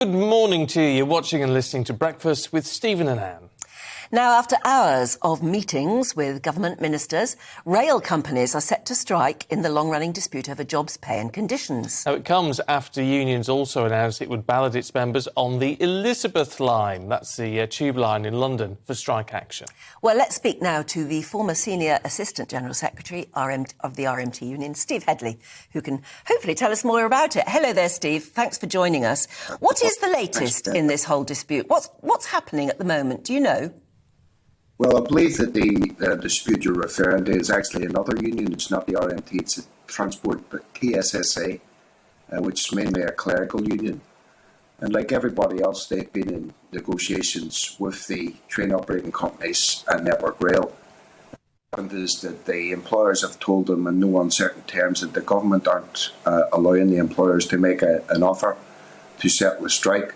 Good morning to you. You're watching and listening to Breakfast with Stephen and Anne. Now, after hours of meetings with government ministers, rail companies are set to strike in the long-running dispute over jobs, pay and conditions. Now, it comes after unions also announced it would ballot its members on the Elizabeth line, that's the tube line in London, for strike action. Well, let's speak now to the former Senior Assistant General Secretary of the RMT Union, Steve Hedley, who can hopefully tell us more about it. Hello there, Steve. Thanks for joining us. What is the latest in this whole dispute? What's happening at the moment? Do you know? Well, I believe that the dispute you're referring to is actually another union. It's not the RMT, it's a transport, but PSSA, which is mainly a clerical union. And like everybody else, they've been in negotiations with the train operating companies and Network Rail. What happened is that the employers have told them in no uncertain terms that the government aren't allowing the employers to make an offer to settle the strike.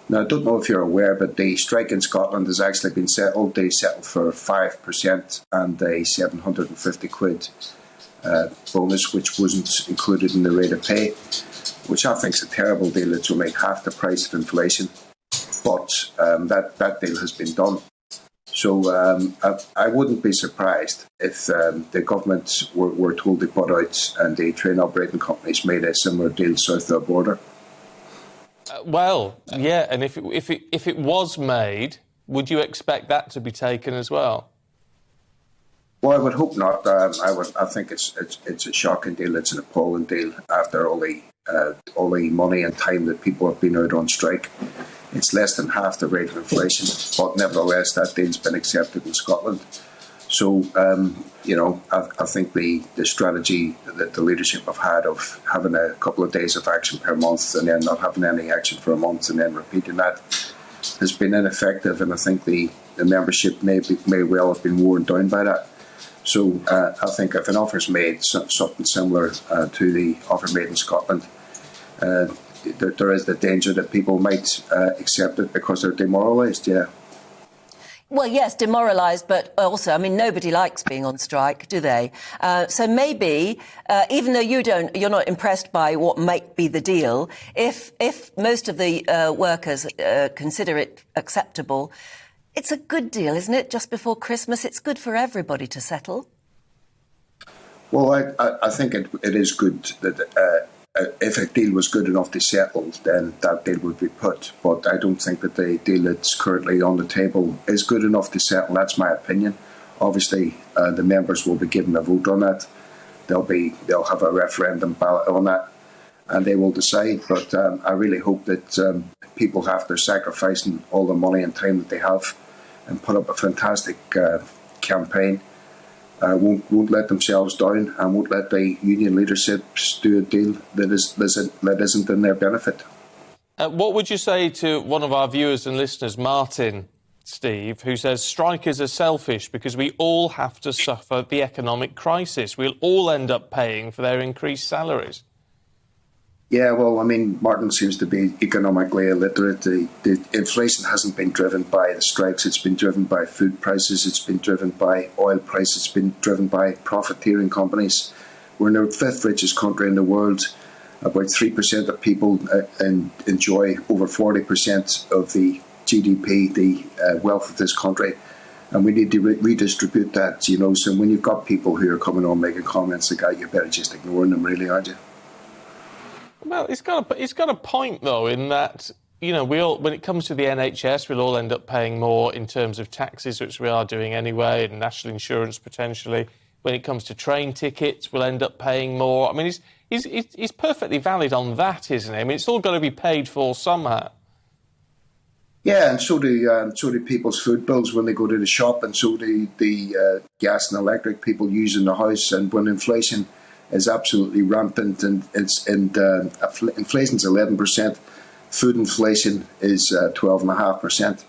Now, I don't know if you're aware, but the strike in Scotland has actually been settled. They settled for 5% and a £750 bonus, which wasn't included in the rate of pay, which I think is a terrible deal. It's only half the price of inflation, but that deal has been done. So I wouldn't be surprised if the government were told to put out and the train operating companies made a similar deal south of the border. Well, yeah, and if it was made, would you expect that to be taken as well? Well, I would hope not. I think it's a shocking deal. It's an appalling deal after all the money and time that people have been out on strike. It's less than half the rate of inflation, but nevertheless, that deal's been accepted in Scotland. So, I think the strategy that the leadership have had of having a couple of days of action per month and then not having any action for a month and then repeating that has been ineffective, and I think the membership may well have been worn down by that. So I think if an offer is made, something similar to the offer made in Scotland, there is the danger that people might accept it because they're demoralised, yeah. Well, yes, demoralised, but also, I mean, nobody likes being on strike, do they? So maybe, even though you're not impressed by what might be the deal, if most of the workers consider it acceptable, it's a good deal, isn't it? Just before Christmas, it's good for everybody to settle. Well, I think it is good that if a deal was good enough to settle, then that deal would be put. But I don't think that the deal that's currently on the table is good enough to settle. That's my opinion. Obviously, the members will be given a vote on that. They'll have a referendum ballot on that, and they will decide. But I really hope that people, after sacrificing all the money and time that they have, and put up a fantastic campaign, won't let themselves down and won't let the union leaderships do a deal that isn't in their benefit. What would you say to one of our viewers and listeners, Martin, Steve, who says strikers are selfish because we all have to suffer the economic crisis? We'll all end up paying for their increased salaries. Yeah, well, I mean, Martin seems to be economically illiterate. The inflation hasn't been driven by the strikes. It's been driven by food prices. It's been driven by oil prices. It's been driven by profiteering companies. We're the fifth richest country in the world. About 3% of people enjoy over 40% of the GDP, the wealth of this country. And we need to redistribute that, So when you've got people who are coming on making comments like that, you better just ignoring them, really, aren't you? Well, it's got a point, though, in that, when it comes to the NHS, we'll all end up paying more in terms of taxes, which we are doing anyway, and national insurance potentially. When it comes to train tickets, we'll end up paying more. I mean, he's perfectly valid on that, isn't he? I mean, it's all got to be paid for somehow. Yeah, and so do people's food bills when they go to the shop, and so do the gas and electric people use in the house. And when inflation is absolutely rampant, and inflation's 11%. Food inflation is 12.5%.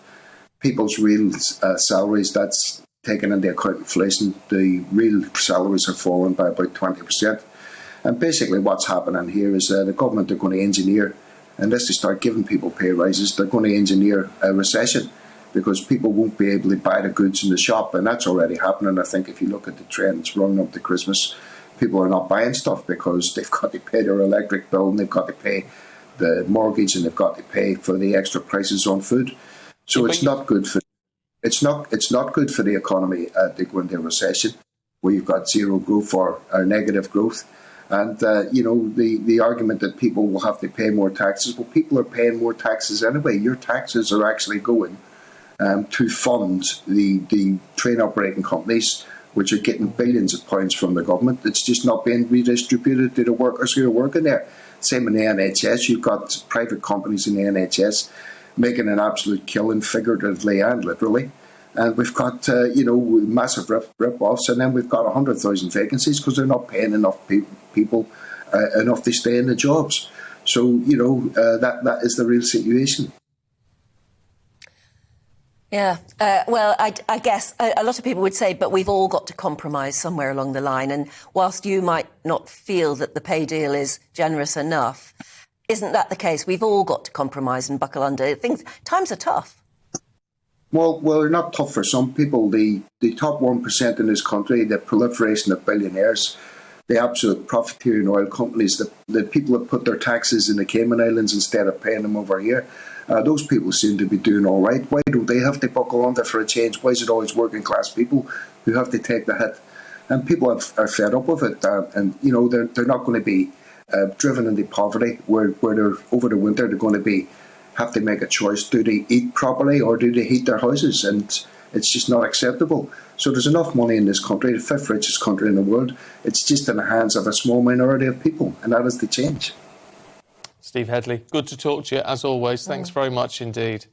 People's real salaries, that's taken into account inflation. The real salaries have fallen by about 20%. And basically, what's happening here is the government are going to engineer, unless they start giving people pay rises, they're going to engineer a recession, because people won't be able to buy the goods in the shop, and that's already happening. I think if you look at the trends running up to Christmas, people are not buying stuff because they've got to pay their electric bill and they've got to pay the mortgage, and they've got to pay for the extra prices on food. So it's not good for the economy to go into a recession where you've got zero growth or negative growth. And the argument that people will have to pay more taxes, well, people are paying more taxes anyway. Your taxes are actually going to fund the train operating companies, which are getting billions of pounds from the government. It's just not being redistributed to the workers who are working there. Same in the NHS. You've got private companies in the NHS making an absolute killing, figuratively and literally. And we've got, massive rip-offs, and then we've got 100,000 vacancies because they're not paying enough people enough to stay in the jobs. So, that is the real situation. Yeah, well, I guess a lot of people would say, but we've all got to compromise somewhere along the line. And whilst you might not feel that the pay deal is generous enough, isn't that the case? We've all got to compromise and buckle under. Times are tough. Well, they're not tough for some people. The top 1% in this country, the proliferation of billionaires, the absolute profiteering oil companies, the people that put their taxes in the Cayman Islands instead of paying them over here, those people seem to be doing all right. Why don't they have to buckle under for a change? Why is it always working class people who have to take the hit? And people are fed up with it, and they're not going to be driven into poverty where they're over the winter. They're going to have to make a choice: do they eat properly or do they heat their houses? And it's just not acceptable. So there's enough money in this country, the fifth richest country in the world. It's just in the hands of a small minority of people, and that is the change. Steve Hedley, good to talk to you as always. Thanks very much indeed.